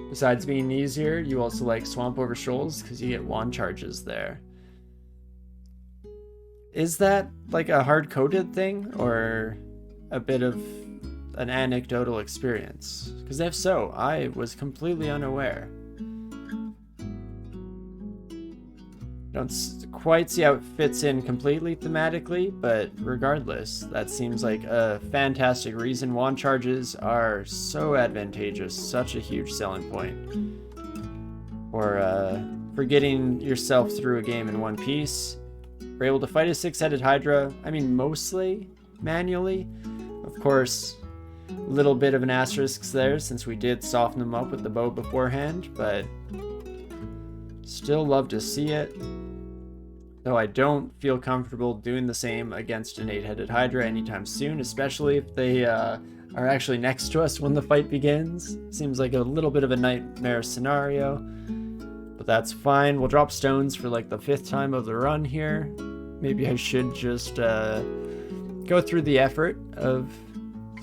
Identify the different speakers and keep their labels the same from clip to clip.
Speaker 1: Besides being easier, you also like Swamp Over Shoals because you get wand charges there. Is that like a hard-coded thing or a bit of an anecdotal experience? Because if so, I was completely unaware. Don't quite see how it fits in completely thematically, but regardless, that seems like a fantastic reason. Wand charges are so advantageous, such a huge selling point for getting yourself through a game in one piece. We're able to fight a 6-headed Hydra, I mean mostly manually. Of course, a little bit of an asterisk there since we did soften them up with the bow beforehand, but still love to see it. Though I don't feel comfortable doing the same against an 8-headed Hydra anytime soon, especially if they are actually next to us when the fight begins. Seems like a little bit of a nightmare scenario, but that's fine. We'll drop stones for like the 5th time of the run here. Maybe I should just go through the effort of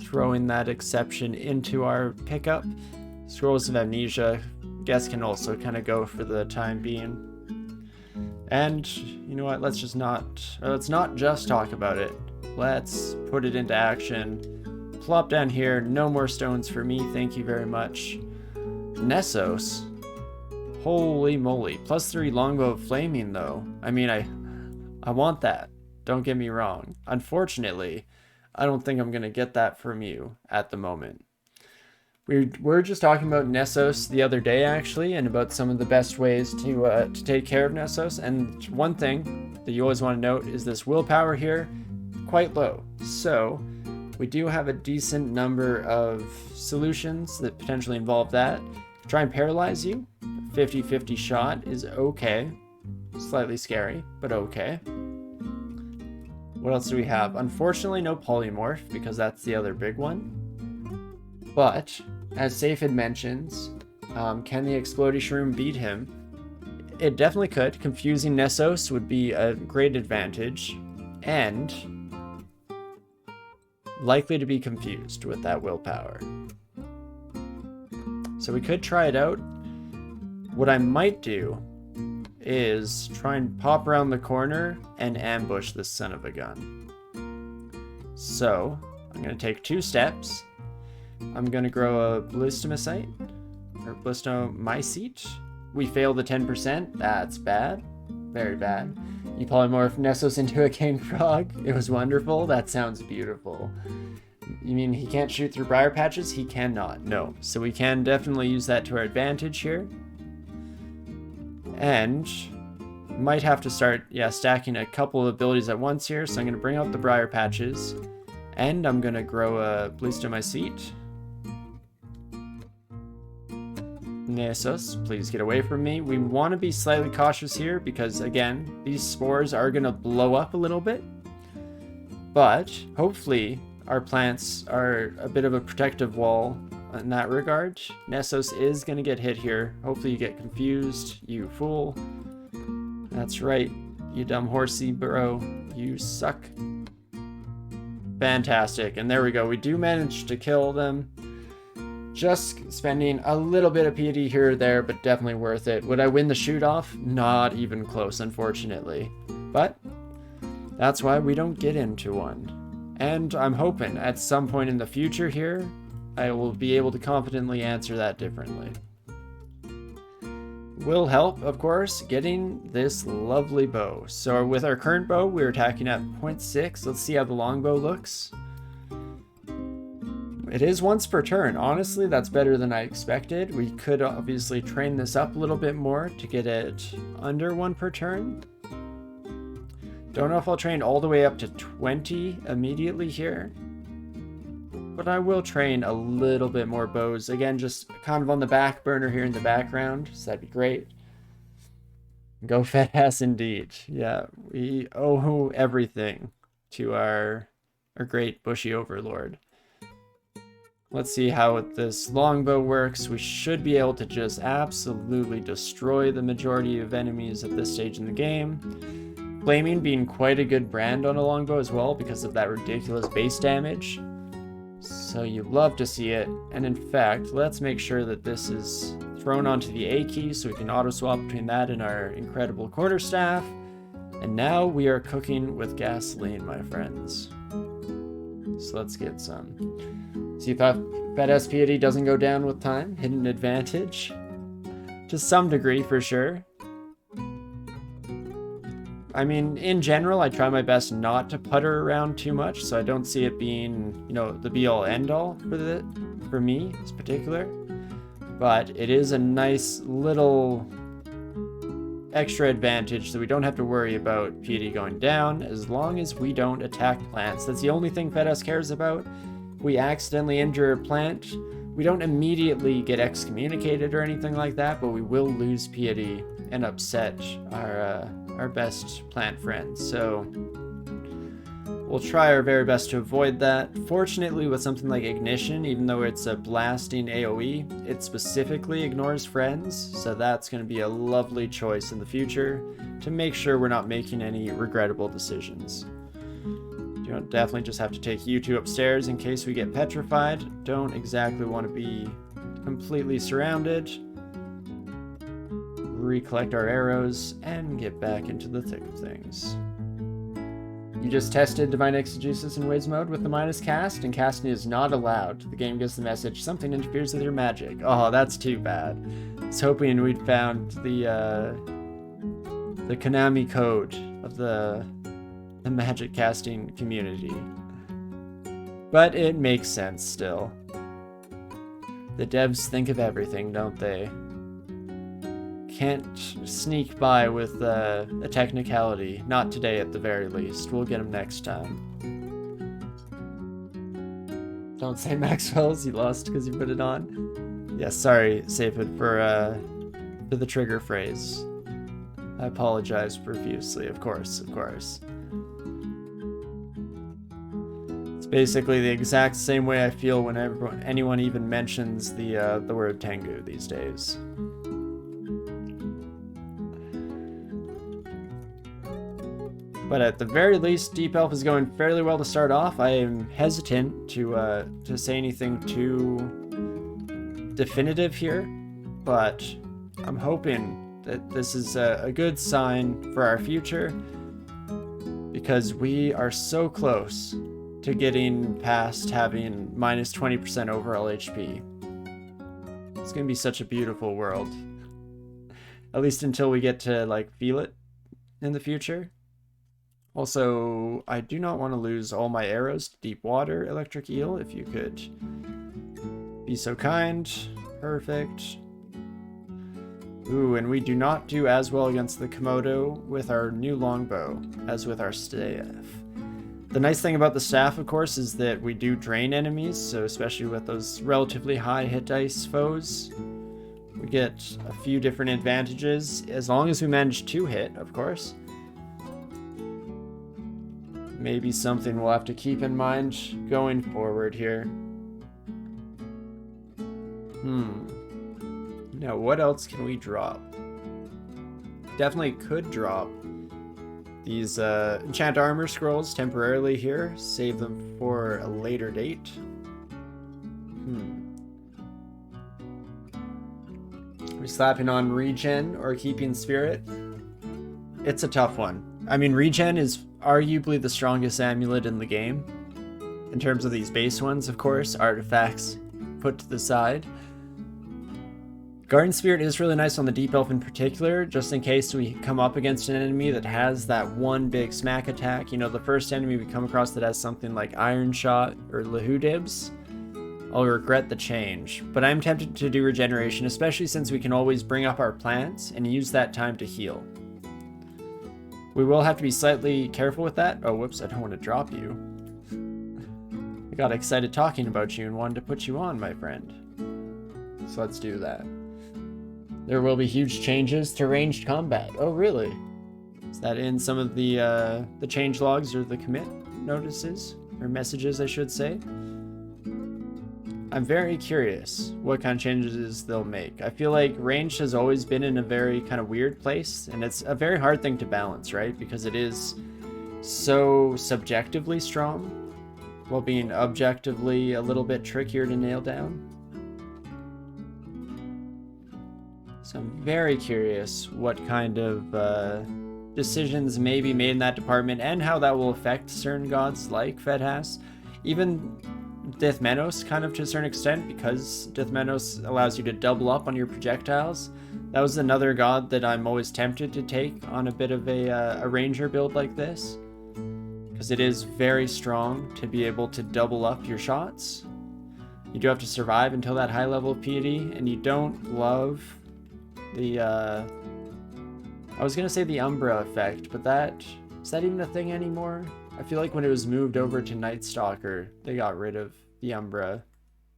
Speaker 1: throwing that exception into our pickup. Scrolls of Amnesia, guess, can also kind of go for the time being. And you know what, let's not just talk about it. Let's put it into action. Plop down here, no more stones for me, thank you very much. Nessos. Holy moly. +3 longbow of flaming though. I mean, I want that. Don't get me wrong. Unfortunately, I don't think I'm gonna get that from you at the moment. We were just talking about Nessos the other day, actually, and about some of the best ways to take care of Nessos. And one thing that you always want to note is this willpower here, quite low. So we do have a decent number of solutions that potentially involve that. Try and paralyze you. 50-50 shot is okay. Slightly scary, but okay. What else do we have? Unfortunately, no polymorph, because that's the other big one. But as Safid mentions, can the Explodey Shroom beat him? It definitely could. Confusing Nessos would be a great advantage, and likely to be confused with that willpower. So we could try it out. What I might do is try and pop around the corner and ambush this son of a gun. So I'm going to take 2 steps. I'm going to grow a Ballistomycete, or Ballistomycete. We fail the 10%. That's bad. Very bad. You polymorph Nessos into a king frog. It was wonderful. That sounds beautiful. You mean he can't shoot through briar patches? He cannot. No. So we can definitely use that to our advantage here. And might have to start, stacking a couple of abilities at once here. So I'm going to bring out the briar patches. And I'm going to grow a Ballistomycete. Nessos, please get away from me. We want to be slightly cautious here because, again, these spores are going to blow up a little bit. But hopefully our plants are a bit of a protective wall in that regard. Nessos is going to get hit here. Hopefully you get confused, you fool. That's right, you dumb horsey bro. You suck. Fantastic, and there we go. We do manage to kill them. Just spending a little bit of PD here or there, but definitely worth it. Would I win the shoot-off? Not even close, unfortunately. But that's why we don't get into one. And I'm hoping at some point in the future here, I will be able to confidently answer that differently. Will help, of course, getting this lovely bow. So with our current bow, we're attacking at 0.6. Let's see how the longbow looks. It is once per turn. Honestly, that's better than I expected. We could obviously train this up a little bit more to get it under 1 per turn. Don't know if I'll train all the way up to 20 immediately here. But I will train a little bit more bows. Again, just kind of on the back burner here in the background. So that'd be great. Go fat ass indeed. Yeah, we owe everything to our great bushy overlord. Let's see how this longbow works. We should be able to just absolutely destroy the majority of enemies at this stage in the game. Flaming being quite a good brand on a longbow as well because of that ridiculous base damage. So you love to see it. And in fact, let's make sure that this is thrown onto the A key so we can auto swap between that and our incredible quarterstaff. And now we are cooking with gasoline, my friends. So let's get some. So you thought badass piety doesn't go down with time? Hidden advantage? To some degree, for sure. I mean, in general, I try my best not to putter around too much, so I don't see it being, you know, the be-all, end-all for me, in particular. But it is a nice little extra advantage, so we don't have to worry about piety going down as long as we don't attack plants. That's the only thing FedS cares about. If we accidentally injure a plant, we don't immediately get excommunicated or anything like that, but we will lose piety and upset our best plant friends. So we'll try our very best to avoid that. Fortunately, with something like Ignition, even though it's a blasting AoE, it specifically ignores friends, so that's going to be a lovely choice in the future to make sure we're not making any regrettable decisions. You don't definitely just have to take you two upstairs in case we get petrified. Don't exactly want to be completely surrounded. Recollect our arrows and get back into the thick of things. You just tested Divine Exegesis in Wiz mode with the minus cast, and casting is not allowed. The game gives the message, something interferes with your magic. Oh, that's too bad. I was hoping we'd found the Konami code of the magic casting community. But it makes sense still. The devs think of everything, don't they? Can't sneak by with a technicality. Not today, at the very least. We'll get him next time. Don't say Maxwell's. You lost because you put it on. Yeah, sorry, Safed, for the trigger phrase. I apologize profusely. Of course, of course. It's basically the exact same way I feel whenever anyone even mentions the word Tengu these days. But at the very least, Deep Elf is going fairly well to start off. I am hesitant to say anything too definitive here, but I'm hoping that this is a good sign for our future, because we are so close to getting past having minus 20% overall HP. It's going to be such a beautiful world. At least until we get to, like, feel it in the future. Also, I do not want to lose all my arrows to deep water, Electric Eel, if you could be so kind. Perfect. Ooh, and we do not do as well against the Komodo with our new longbow as with our staff. The nice thing about the staff, of course, is that we do drain enemies, so especially with those relatively high hit dice foes, we get a few different advantages, as long as we manage to hit, of course. Maybe something we'll have to keep in mind going forward here. Now, what else can we drop? Definitely could drop these enchant armor scrolls temporarily here. Save them for a later date. Are we slapping on regen or keeping spirit? It's a tough one. I mean, regen is arguably the strongest amulet in the game. In terms of these base ones, of course, artifacts put to the side. Garden Spirit is really nice on the Deep Elf in particular, just in case we come up against an enemy that has that one big smack attack. You know, the first enemy we come across that has something like Iron Shot or Lahudibs, I'll regret the change. But I'm tempted to do regeneration, especially since we can always bring up our plants and use that time to heal. We will have to be slightly careful with that. Oh, whoops, I don't want to drop you. I got excited talking about you and wanted to put you on, my friend. So let's do that. There will be huge changes to ranged combat. Oh, really? Is that in some of the change logs or the commit notices? Or messages, I should say? I'm very curious what kind of changes they'll make. I feel like ranged has always been in a very kind of weird place, and it's a very hard thing to balance, right? Because it is so subjectively strong. while being objectively a little bit trickier to nail down. So I'm very curious what kind of decisions may be made in that department and how that will affect certain gods like Fedhas. Even Dithmenos, kind of to a certain extent, because Dithmenos allows you to double up on your projectiles. That was another god that I'm always tempted to take on a bit of a ranger build like this, because it is very strong to be able to double up your shots. You do have to survive until that high level of piety, and you don't love the I was gonna say the Umbra effect, but is that even a thing anymore? I feel like when it was moved over to Night Stalker, they got rid of the Umbra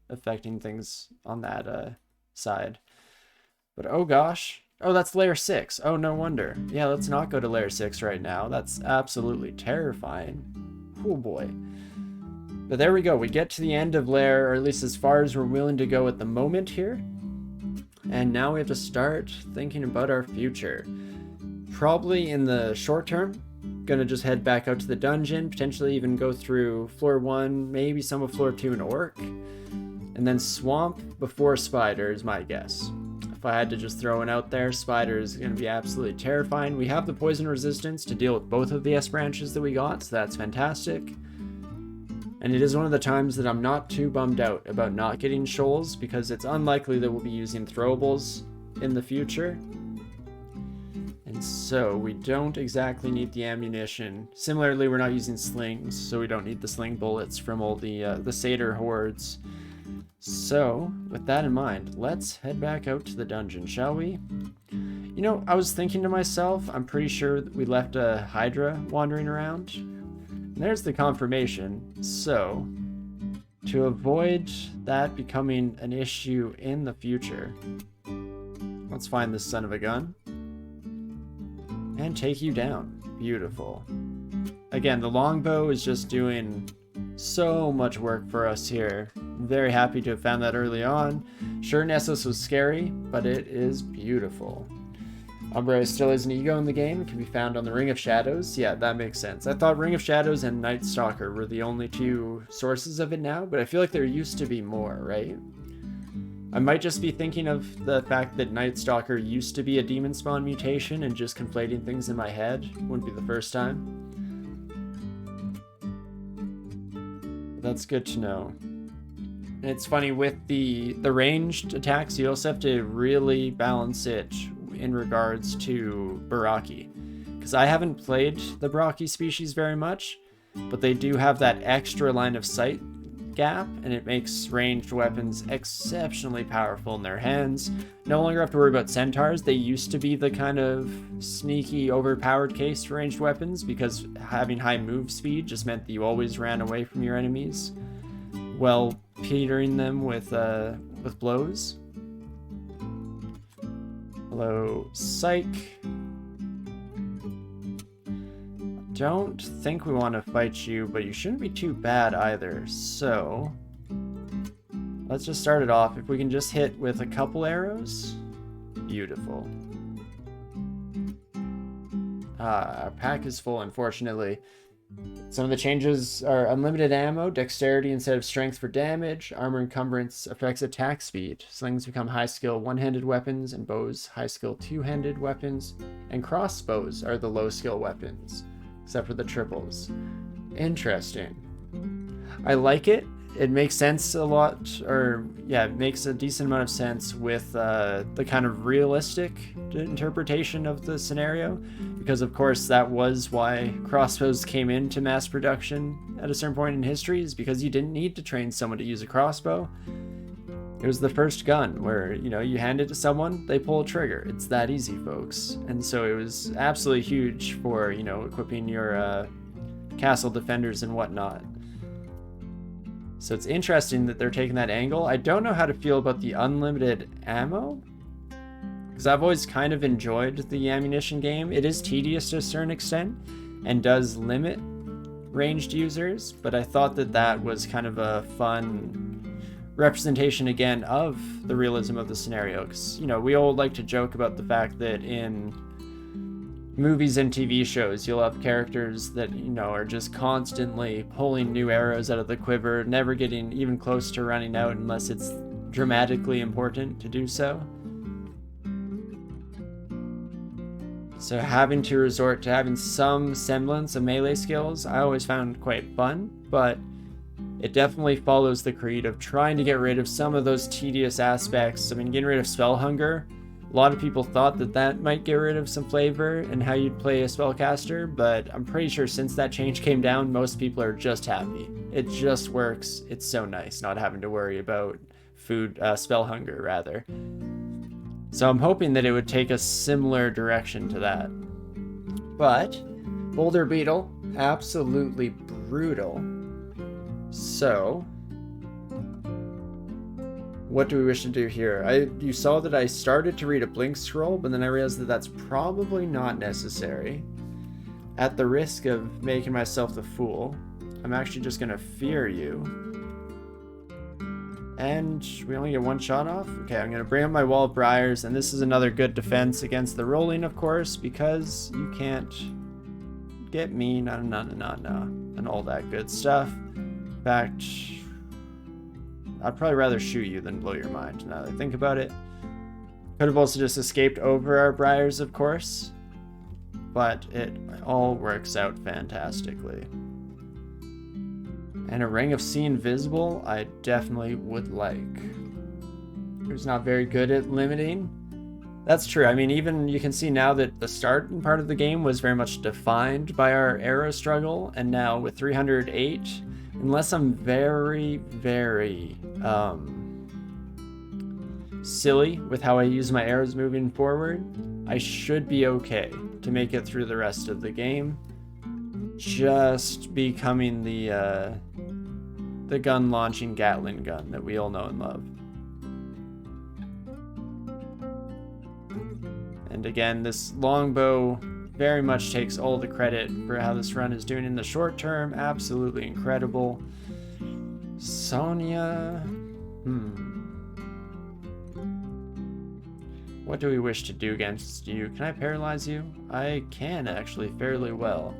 Speaker 1: affecting things on that side. But oh gosh. Oh, that's layer 6. Oh, no wonder. Yeah, let's not go to layer 6 right now. That's absolutely terrifying. Oh boy. But there we go. We get to the end of layer, or at least as far as we're willing to go at the moment here. And now we have to start thinking about our future. Probably in the short term, gonna just head back out to the dungeon, potentially even go through floor 1, maybe some of floor 2 in Orc, and then Swamp before Spider is my guess. If I had to just throw one out there, Spider is gonna be absolutely terrifying. We have the poison resistance to deal with both of the S branches that we got, so that's fantastic. And it is one of the times that I'm not too bummed out about not getting shoals, because it's unlikely that we'll be using throwables in the future. And so we don't exactly need the ammunition. Similarly, we're not using slings, so we don't need the sling bullets from all the satyr hordes. So with that in mind, let's head back out to the dungeon, shall we? You know, I was thinking to myself, I'm pretty sure that we left a Hydra wandering around. And there's the confirmation. So to avoid that becoming an issue in the future, let's find this son of a gun and take you down. Beautiful. Again, the longbow is just doing so much work for us here. I'm very happy to have found that early on. Sure, Nessus was scary, but it is beautiful. Umbra still has an ego in the game. It can be found on the Ring of Shadows. Yeah, that makes sense. I thought Ring of Shadows and Night Stalker were the only two sources of it now, but I feel like there used to be more, right? I might just be thinking of the fact that Night Stalker used to be a demon spawn mutation and just conflating things in my head. Wouldn't be the first time. That's good to know. And it's funny, with the ranged attacks, you also have to really balance it in regards to Baraki. Because I haven't played the Baraki species very much, but they do have that extra line of sight gap, and it makes ranged weapons exceptionally powerful in their hands. No longer have to worry about centaurs. They used to be the kind of sneaky, overpowered case for ranged weapons, because having high move speed just meant that you always ran away from your enemies, while petering them with blows. Hello, Psych. Don't think we want to fight you, but you shouldn't be too bad either. So let's just start it off. If we can just hit with a couple arrows. Beautiful. Our pack is full, unfortunately. Some of the changes are unlimited ammo, dexterity instead of strength for damage, armor encumbrance affects attack speed, slings become high skill one-handed weapons, and bows high skill two-handed weapons, and crossbows are the low skill weapons, except for the triples. Interesting. I like it. It makes sense a lot, or yeah, it makes a decent amount of sense with the kind of realistic interpretation of the scenario, because of course that was why crossbows came into mass production at a certain point in history, is because you didn't need to train someone to use a crossbow. It was the first gun where, you know, you hand it to someone, they pull a trigger. It's that easy, folks. And so it was absolutely huge for, you know, equipping your castle defenders and whatnot. So it's interesting that they're taking that angle. I don't know how to feel about the unlimited ammo, because I've always kind of enjoyed the ammunition game. It is tedious to a certain extent and does limit ranged users, but I thought that that was kind of a fun representation again of the realism of the scenario, because, you know, we all like to joke about the fact that in movies and TV shows, you'll have characters that, you know, are just constantly pulling new arrows out of the quiver, never getting even close to running out unless it's dramatically important to do so. So having to resort to having some semblance of melee skills, I always found quite fun, but it definitely follows the creed of trying to get rid of some of those tedious aspects. I mean, getting rid of spell hunger. A lot of people thought that that might get rid of some flavor in how you'd play a spellcaster, but I'm pretty sure since that change came down, most people are just happy. It just works. It's so nice not having to worry about spell hunger, rather. So I'm hoping that it would take a similar direction to that. But Boulder Beetle, absolutely brutal. So what do we wish to do here? You saw that I started to read a blink scroll, but then I realized that that's probably not necessary. At the risk of making myself the fool, I'm actually just gonna fear you. And we only get one shot off? Okay, I'm gonna bring up my Wall of Briars, and this is another good defense against the rolling, of course, because you can't get me, and all that good stuff. In fact, I'd probably rather shoot you than blow your mind, now that I think about it. Could have also just escaped over our Briars, of course, but it all works out fantastically. And a Ring of Seeing Invisible, I definitely would like. Who's not very good at limiting. That's true. I mean, even you can see now that the start part of the game was very much defined by our arrow struggle, and now with 308, unless I'm very, very silly with how I use my arrows moving forward, I should be okay to make it through the rest of the game. Just becoming the gun launching Gatling gun that we all know and love. And again, this longbow very much takes all the credit for how this run is doing in the short term. Absolutely incredible. Sonya. What do we wish to do against you? Can I paralyze you? I can actually fairly well.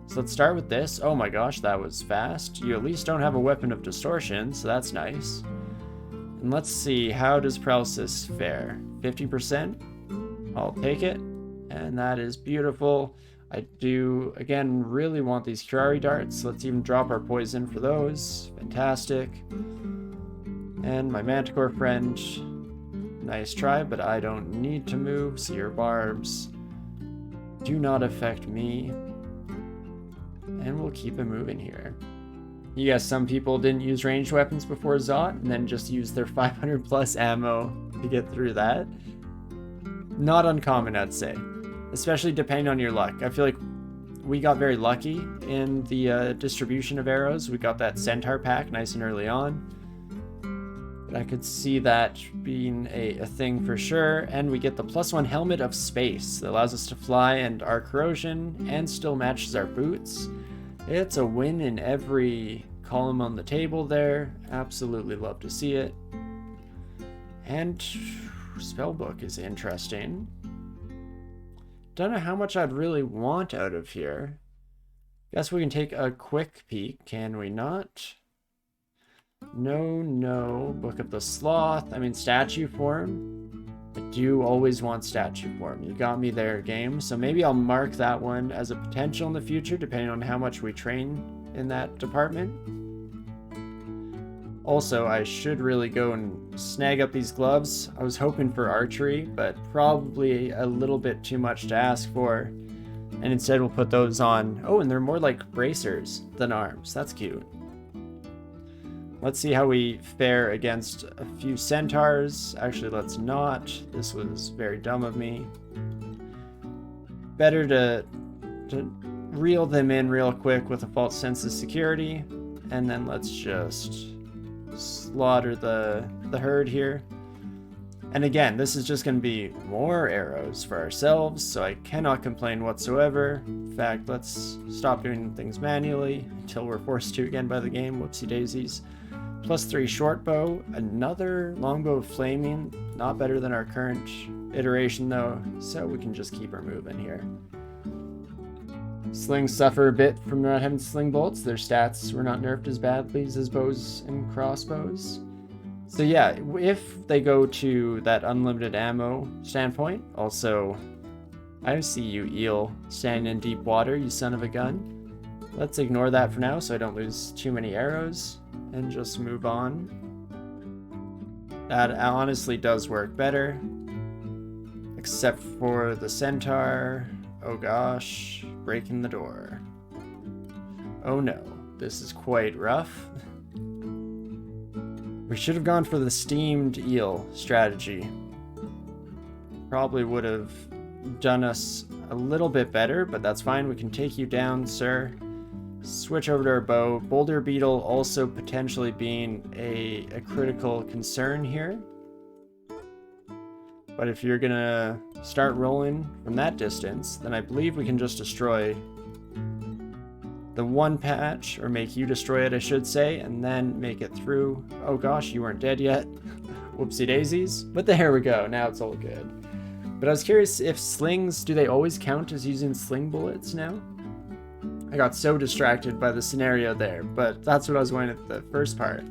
Speaker 1: So let's start with this. Oh my gosh, that was fast. You at least don't have a weapon of distortion, so that's nice. And let's see, how does paralysis fare? 50%? I'll take it. And that is beautiful. I do, again, really want these Curari darts. Let's even drop our poison for those. Fantastic. And my Manticore friend. Nice try, but I don't need to move, so your barbs do not affect me. And we'll keep it moving here. You guess some people didn't use ranged weapons before Zot and then just used their 500 plus ammo to get through that. Not uncommon, I'd say. Especially depending on your luck. I feel like we got very lucky in the distribution of arrows. We got that Centaur pack nice and early on. But I could see that being a thing for sure. And we get the +1 Helmet of Space that allows us to fly and our corrosion and still matches our boots. It's a win in every column on the table there. Absolutely love to see it. And Spellbook is interesting. Don't know how much I'd really want out of here. Guess we can take a quick peek, can we not? No. Book of the Sloth. I mean, statue form. I do always want statue form. You got me there, game. So maybe I'll mark that one as a potential in the future, depending on how much we train in that department. Also, I should really go and snag up these gloves. I was hoping for archery, but probably a little bit too much to ask for. And instead we'll put those on. Oh, and they're more like bracers than arms. That's cute. Let's see how we fare against a few centaurs. Actually, let's not. This was very dumb of me. Better to reel them in real quick with a false sense of security. And then let's just slaughter the herd here. And again, this is just going to be more arrows for ourselves, so I cannot complain whatsoever. In fact, let's stop doing things manually until we're forced to again by the game. Whoopsie daisies. +3 short bow, another longbow of flaming, not better than our current iteration though, so we can just keep her moving here. Slings suffer a bit from not having sling bolts. Their stats were not nerfed as badly as bows and crossbows. So yeah, if they go to that unlimited ammo standpoint, also, I see you, eel, standing in deep water, you son of a gun. Let's ignore that for now so I don't lose too many arrows and just move on. That honestly does work better, except for the centaur. Oh gosh, breaking the door. Oh no, this is quite rough. We should have gone for the steamed eel strategy. Probably would have done us a little bit better, but that's fine. We can take you down, sir. Switch over to our bow. Boulder beetle also potentially being a critical concern here. But if you're gonna start rolling from that distance, then I believe we can just destroy the one patch, or make you destroy it, I should say, and then make it through. Oh gosh, you weren't dead yet. Whoopsie daisies. But there we go, now it's all good. But I was curious if slings, do they always count as using sling bullets now? I got so distracted by the scenario there, but that's what I was going at the first part.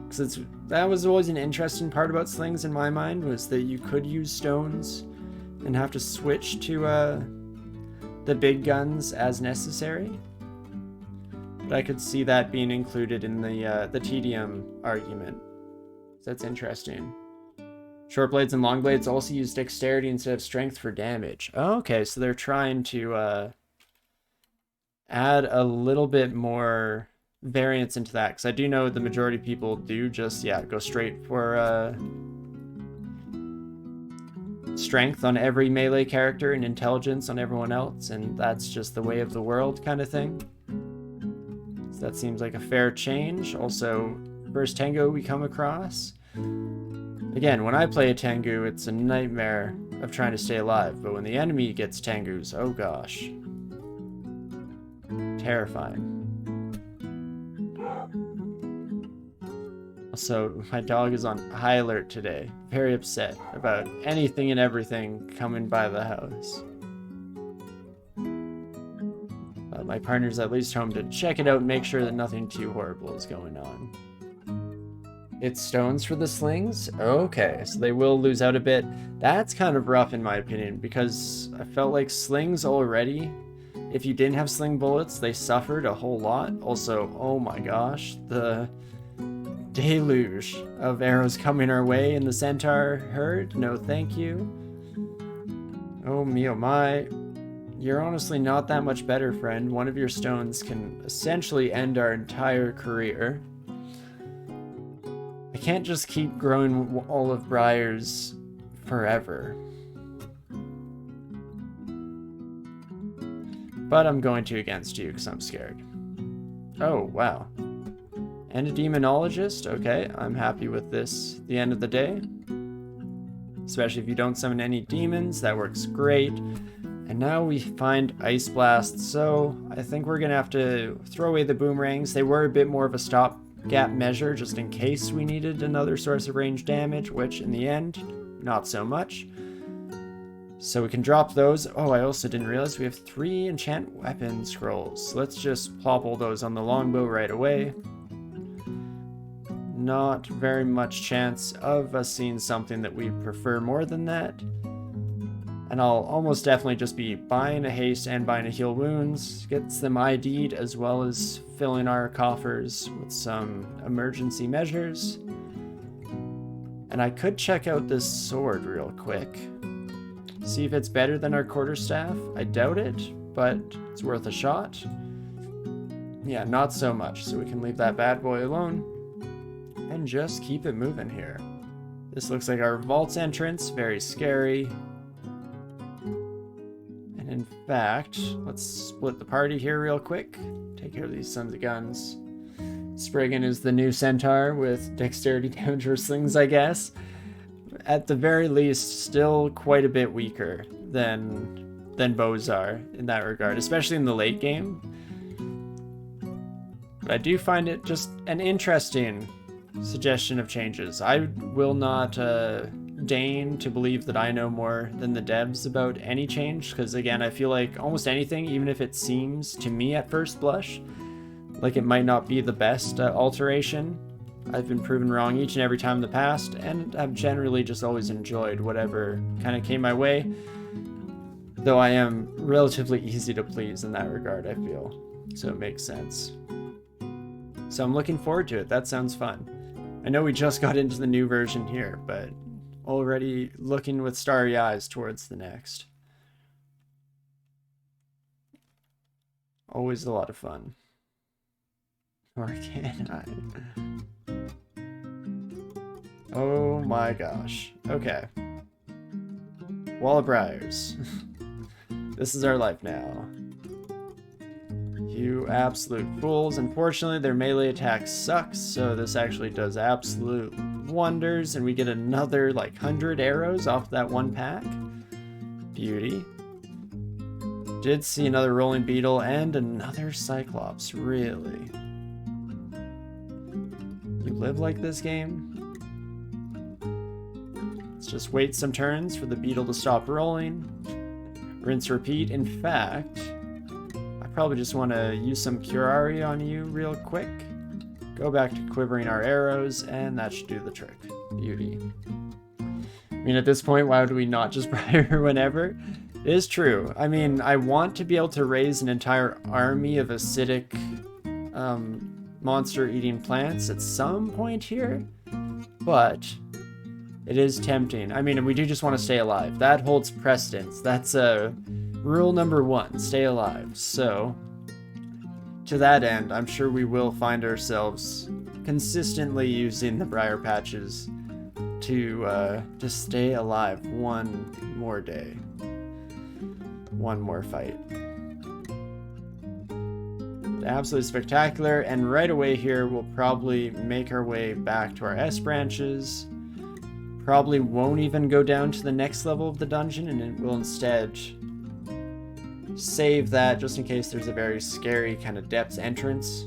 Speaker 1: Because that was always an interesting part about slings in my mind, was that you could use stones and have to switch to the big guns as necessary. But I could see that being included in the tedium argument. So that's interesting. Short blades and long blades also use dexterity instead of strength for damage. Oh, okay, so they're trying to add a little bit more variance into that, because I do know the majority of people do just, yeah, go straight for strength on every melee character and intelligence on everyone else, and that's just the way of the world kind of thing. So that seems like a fair change. Also, first Tengu we come across. Again, when I play a Tengu, it's a nightmare of trying to stay alive, but when the enemy gets Tengus, oh gosh. Terrifying. Also, my dog is on high alert today. Very upset about anything and everything coming by the house. But my partner's at least home to check it out and make sure that nothing too horrible is going on. It's stones for the slings? Okay, so they will lose out a bit. That's kind of rough in my opinion, because I felt like slings already, if you didn't have sling bullets, they suffered a whole lot. Also, oh my gosh, the deluge of arrows coming our way in the centaur herd. No thank you. Oh me oh my. You're honestly not that much better, friend. One of your stones can essentially end our entire career. I can't just keep growing olive briars forever. But I'm going to against you because I'm scared. Oh, wow. And a demonologist? Okay, I'm happy with this at the end of the day. Especially if you don't summon any demons, that works great. And now we find Ice Blast, so I think we're gonna have to throw away the boomerangs. They were a bit more of a stopgap measure, just in case we needed another source of range damage, which in the end, not so much. So we can drop those. Oh, I also didn't realize we have 3 enchant weapon scrolls. So let's just plop all those on the longbow right away. Not very much chance of us seeing something that we prefer more than that. And I'll almost definitely just be buying a haste and buying a heal wounds. Gets them ID'd, as well as filling our coffers with some emergency measures. And I could check out this sword real quick. See if it's better than our quarterstaff. I doubt it, but it's worth a shot. Yeah, not so much, so we can leave that bad boy alone and just keep it moving here. This looks like our vault's entrance, very scary. And in fact, let's split the party here real quick. Take care of these sons of guns. Spriggan is the new centaur with dexterity damage for slings, I guess. At the very least, still quite a bit weaker than bows are in that regard, especially in the late game. But I do find it just an interesting suggestion of changes. I will not deign to believe that I know more than the devs about any change, because again, I feel like almost anything, even if it seems to me at first blush like it might not be the best alteration, I've been proven wrong each and every time in the past, and I've generally just always enjoyed whatever kind of came my way, though I am relatively easy to please in that regard, I feel, so it makes sense. So I'm looking forward to it. That sounds fun. I know we just got into the new version here, but already looking with starry eyes towards the next. Always a lot of fun. Arcane. Oh my gosh. Okay. Wall of Briars. This is our life now. You absolute fools. Unfortunately, their melee attack sucks, so this actually does absolute wonders, and we get another, like, 100 arrows off that one pack. Beauty. Did see another rolling beetle and another cyclops, really. You live like this game? Let's just wait some turns for the beetle to stop rolling. Rinse, repeat. In fact, I probably just want to use some curare on you real quick. Go back to quivering our arrows, and that should do the trick. Beauty. I mean, at this point, why would we not just Briar whenever? It is true. I mean, I want to be able to raise an entire army of acidic monster-eating plants at some point here, but it is tempting. I mean, we do just want to stay alive. That holds precedence. That's rule number 1, stay alive. So, to that end, I'm sure we will find ourselves consistently using the briar patches to stay alive one more day. One more fight. Absolutely spectacular, and right away here we'll probably make our way back to our S branches. Probably won't even go down to the next level of the dungeon, and it will instead save that just in case there's a very scary kind of depths entrance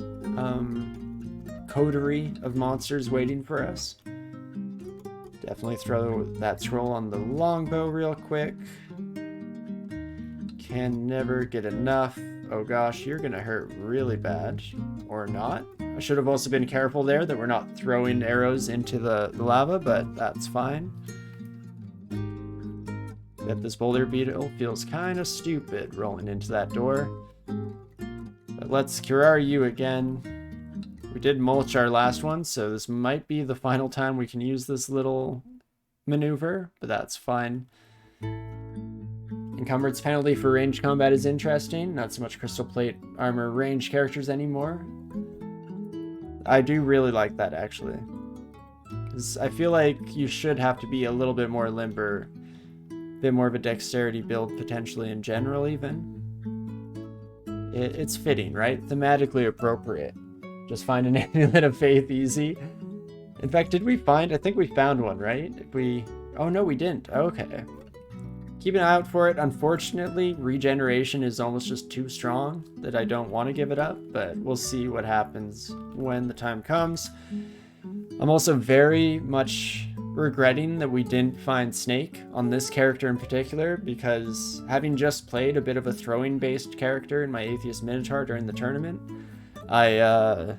Speaker 1: coterie of monsters waiting for us. Definitely throw that scroll on the longbow real quick. Can never get enough. Oh gosh, you're gonna hurt really bad. Or not. I should have also been careful there that we're not throwing arrows into the lava, but that's fine. Bet this boulder beetle feels kind of stupid rolling into that door. But let's curare you again. We did mulch our last one, so this might be the final time we can use this little maneuver, but that's fine. Encumbrance penalty for ranged combat is interesting. Not so much crystal plate armor ranged characters anymore. I do really like that, actually. Because I feel like you should have to be a little bit more limber. A bit more of a dexterity build, potentially, in general, even. It's fitting, right? Thematically appropriate. Just find an amulet of faith easy. In fact, did we find... I think we found one, right? Oh, no, we didn't. Okay. Keep an eye out for it. Unfortunately, regeneration is almost just too strong that I don't want to give it up, but we'll see what happens when the time comes. I'm also very much regretting that we didn't find Snake on this character in particular, because having just played a bit of a throwing-based character in my Atheist Minotaur during the tournament, I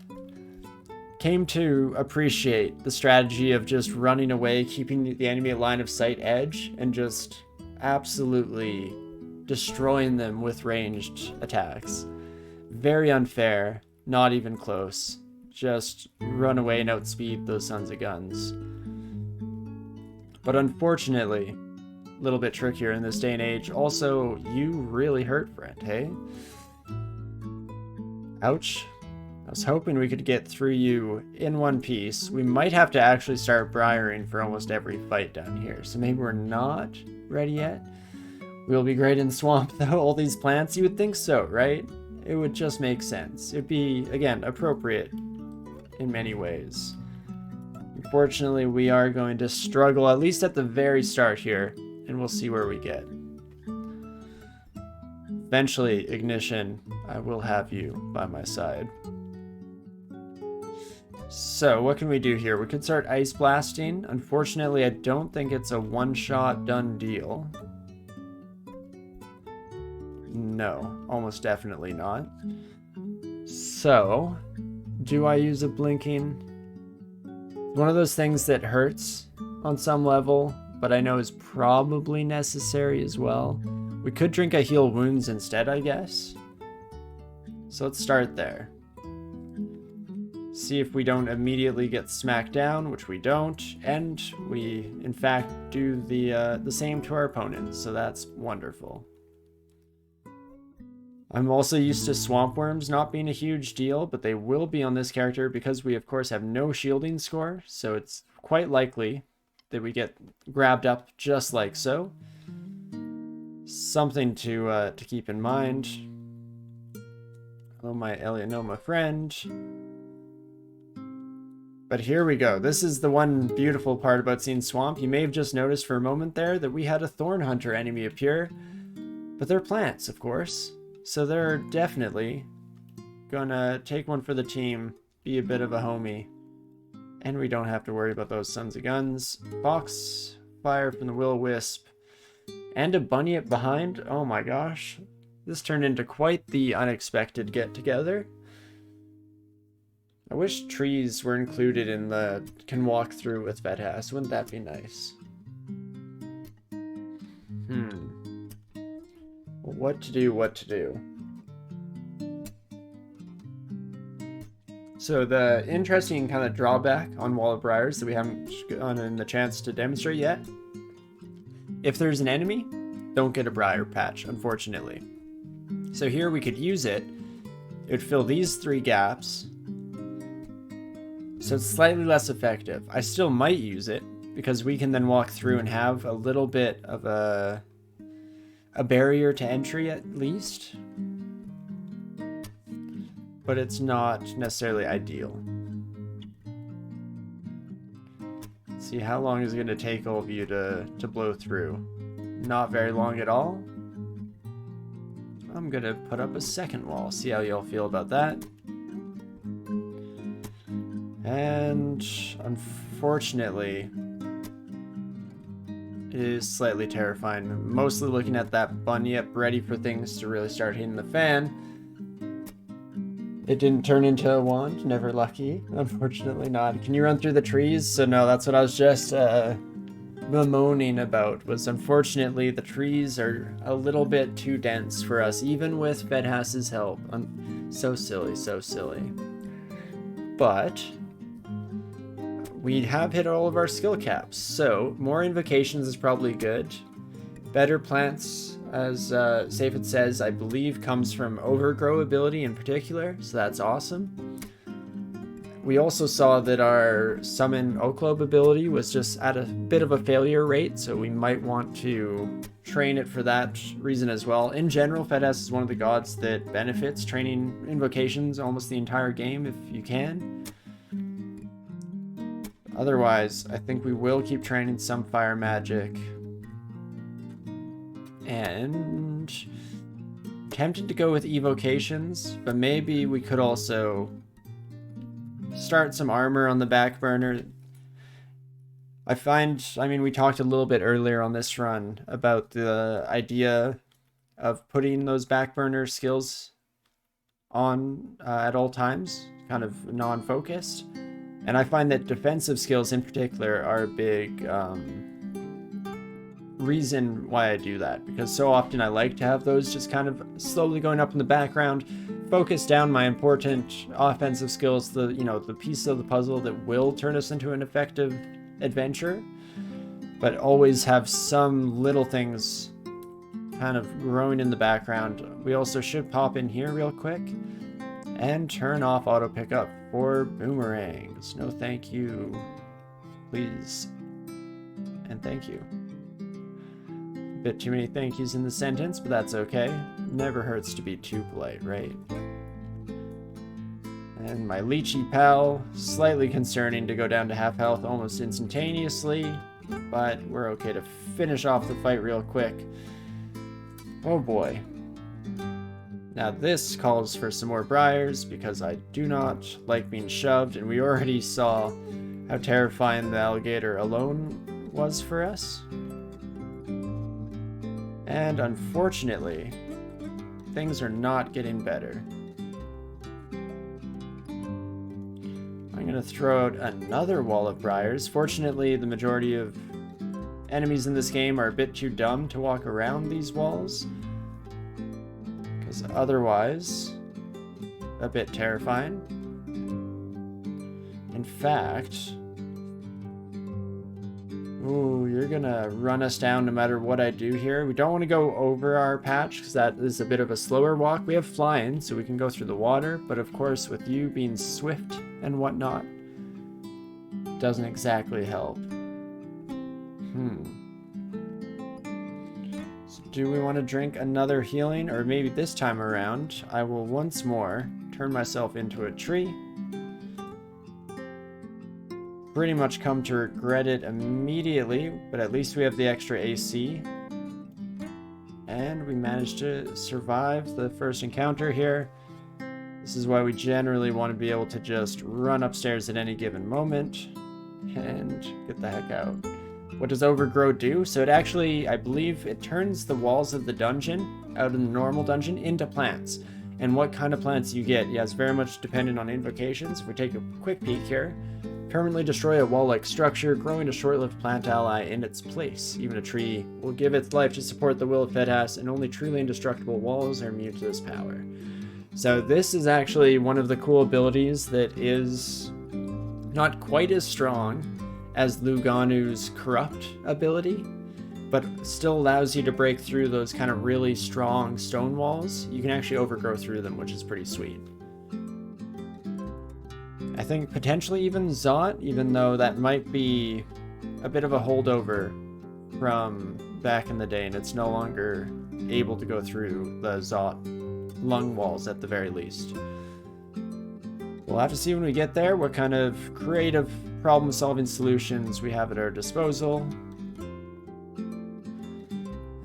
Speaker 1: came to appreciate the strategy of just running away, keeping the enemy at line of sight edge, and just absolutely destroying them with ranged attacks. Very unfair, not even close. Just run away and outspeed those sons of guns. But unfortunately, a little bit trickier in this day and age. Also, you really hurt, friend, hey? Ouch. I was hoping we could get through you in one piece. We might have to actually start briaring for almost every fight down here, so maybe we're not ready yet. We'll be great in the swamp, though. All these plants, you would think so, right? It would just make sense. It'd be, again, appropriate in many ways. Unfortunately, we are going to struggle, at least at the very start here, and we'll see where we get. Eventually, Ignition, I will have you by my side. So what can we do here? We could start ice blasting. Unfortunately, I don't think it's a one-shot done deal. No, almost definitely not. So, do I use a blinking? One of those things that hurts on some level, but I know is probably necessary as well. We could drink a heal wounds instead, I guess. So let's start there. See if we don't immediately get smacked down, which we don't, and we in fact do the same to our opponents, so that's wonderful. I'm also used to swamp worms not being a huge deal, but they will be on this character because we of course have no shielding score, so it's quite likely that we get grabbed up just like so. Something to keep in mind. Hello, my Eleonoma friend. But here we go. This is the one beautiful part about seeing Swamp. You may have just noticed for a moment there that we had a Thorn Hunter enemy appear. But they're plants, of course. So they're definitely gonna take one for the team, be a bit of a homie. And we don't have to worry about those sons of guns. Box fire from the Will-O-Wisp. And a Bunyip behind. Oh my gosh. This turned into quite the unexpected get-together. I wish trees were included in the can walk through with Vedhas. Wouldn't that be nice? Well, what to do? So the interesting kind of drawback on Wall of Briars that we haven't gotten the chance to demonstrate yet. If there's an enemy, don't get a Briar Patch, unfortunately. So here we could use it. It would fill these 3 gaps. So it's slightly less effective. I still might use it because we can then walk through and have a little bit of a barrier to entry at least. But it's not necessarily ideal. Let's see, how long is it going to take all of you to blow through? Not very long at all. I'm going to put up a second wall, see how y'all feel about that. And unfortunately, it is slightly terrifying. I'm mostly looking at that Bunyip ready for things to really start hitting the fan. It didn't turn into a wand, never lucky. Unfortunately not. Can you run through the trees? So no, that's what I was just bemoaning about, was unfortunately the trees are a little bit too dense for us, even with Vedhas's help. So silly, so silly. But we have hit all of our skill caps, so more invocations is probably good. Better plants, as Safed says, I believe comes from overgrow ability in particular, so that's awesome. We also saw that our summon Oaklobe ability was just at a bit of a failure rate, so we might want to train it for that reason as well. In general, Vedhas is one of the gods that benefits training invocations almost the entire game if you can. Otherwise, I think we will keep training some fire magic. And tempted to go with evocations, but maybe we could also start some armor on the back burner. I mean, we talked a little bit earlier on this run about the idea of putting those back burner skills on at all times, kind of non-focused. And I find that defensive skills in particular are a big reason why I do that, because so often I like to have those just kind of slowly going up in the background, focus down my important offensive skills, the piece of the puzzle that will turn us into an effective adventure, but always have some little things kind of growing in the background. We also should pop in here real quick and turn off auto pickup for boomerangs. No thank you, please, and thank you. Bit too many thank yous in the sentence, but that's okay. Never hurts to be too polite, right? And my Lychee pal, slightly concerning to go down to half health almost instantaneously, but we're okay to finish off the fight real quick. Oh boy. Now this calls for some more briars because I do not like being shoved, and we already saw how terrifying the alligator alone was for us. And unfortunately, things are not getting better. I'm going to throw out another wall of briars. Fortunately, the majority of enemies in this game are a bit too dumb to walk around these walls, because otherwise, a bit terrifying. In fact, ooh, you're gonna run us down no matter what I do here. We don't want to go over our patch because that is a bit of a slower walk. We have flying, so we can go through the water, but of course with you being swift and whatnot, doesn't exactly help. So do we want to drink another healing? Or maybe this time around, I will once more turn myself into a tree. Pretty much come to regret it immediately, but at least we have the extra AC. And we managed to survive the first encounter here. This is why we generally want to be able to just run upstairs at any given moment and get the heck out. What does Overgrow do? So it actually, I believe, it turns the walls of the dungeon, out of the normal dungeon, into plants. And what kind of plants you get, yeah, it's very much dependent on invocations. If we take a quick peek here, permanently destroy a wall-like structure, growing a short-lived plant ally in its place. Even a tree will give its life to support the will of Fedhas, and only truly indestructible walls are immune to this power. So this is actually one of the cool abilities that is not quite as strong as Luganu's Corrupt ability, but still allows you to break through those kind of really strong stone walls. You can actually overgrow through them, which is pretty sweet. I think potentially even Zot, even though that might be a bit of a holdover from back in the day, and it's no longer able to go through the Zot lung walls at the very least. We'll have to see when we get there what kind of creative problem-solving solutions we have at our disposal.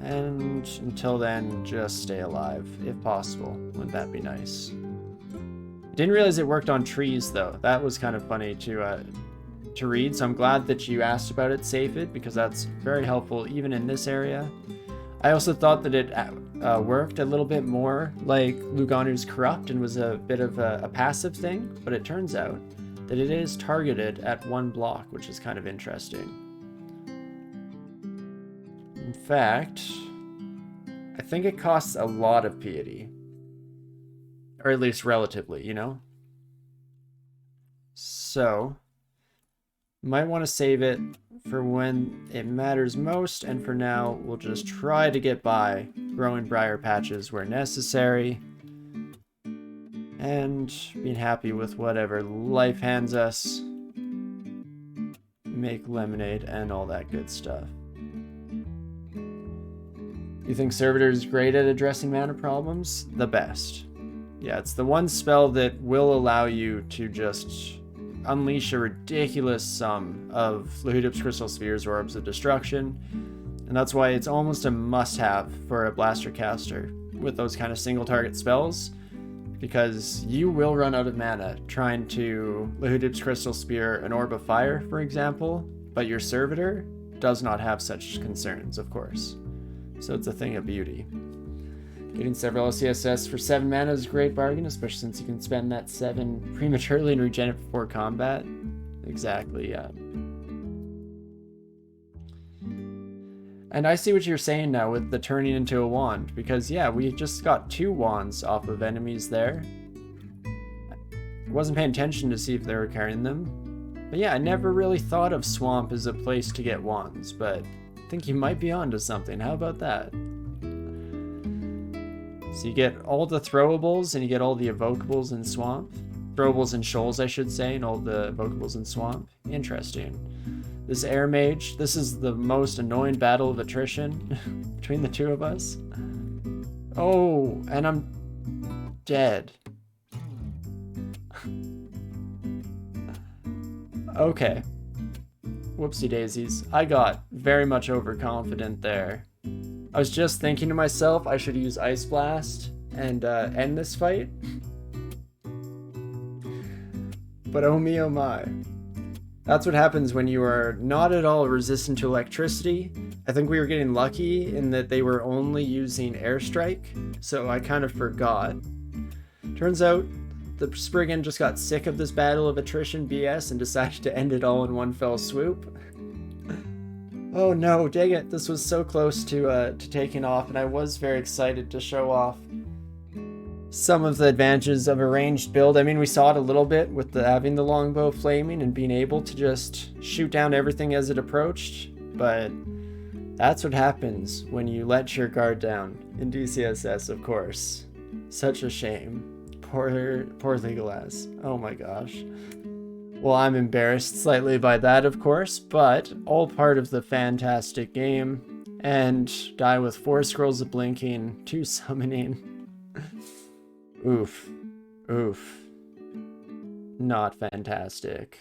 Speaker 1: And until then, just stay alive, if possible. Wouldn't that be nice? Didn't realize it worked on trees, though. That was kind of funny to read, so I'm glad that you asked about it, Safid, because that's very helpful even in this area. I also thought that it worked a little bit more like Luganu's Corrupt and was a bit of a passive thing, but it turns out that it is targeted at one block, which is kind of interesting. In fact, I think it costs a lot of piety. Or at least relatively, you know? So, might want to save it for when it matters most, and for now, we'll just try to get by growing briar patches where necessary, and being happy with whatever life hands us, make lemonade, and all that good stuff. You think Servitor is great at addressing mana problems? The best. Yeah, it's the one spell that will allow you to just unleash a ridiculous sum of Lahudib's Crystal Spheres or Orbs of Destruction, and that's why it's almost a must-have for a Blaster caster with those kind of single-target spells, because you will run out of mana trying to Lahudib's Crystal Spear an Orb of Fire, for example, but your Servitor does not have such concerns, of course. So it's a thing of beauty. Getting several DCSS for 7 mana is a great bargain, especially since you can spend that 7 prematurely and regen it before combat. Exactly, yeah. And I see what you're saying now with the turning into a wand, because yeah, we just got 2 wands off of enemies there. I wasn't paying attention to see if they were carrying them. But yeah, I never really thought of Swamp as a place to get wands, but I think you might be onto something. How about that? So you get all the throwables and you get all the evocables in Swamp. Throwables and shoals, I should say, and all the evocables in Swamp. Interesting. This Air Mage, this is the most annoying battle of attrition between the two of us. Oh, and I'm dead. Okay. Whoopsie daisies. I got very much overconfident there. I was just thinking to myself I should use Ice Blast and end this fight. But oh me, oh my. That's what happens when you are not at all resistant to electricity. I think we were getting lucky in that they were only using airstrike, so I kind of forgot. Turns out the Spriggan just got sick of this battle of attrition BS and decided to end it all in one fell swoop. Oh no, dang it, this was so close to taking off, and I was very excited to show off some of the advantages of a ranged build. I mean, we saw it a little bit with having the longbow flaming and being able to just shoot down everything as it approached, but that's what happens when you let your guard down in DCSS, of course. Such a shame. Poor Legolas. Oh my gosh. Well, I'm embarrassed slightly by that, of course, but all part of the fantastic game. And die with 4 scrolls of blinking, 2 summoning. Oof. Oof. Not fantastic.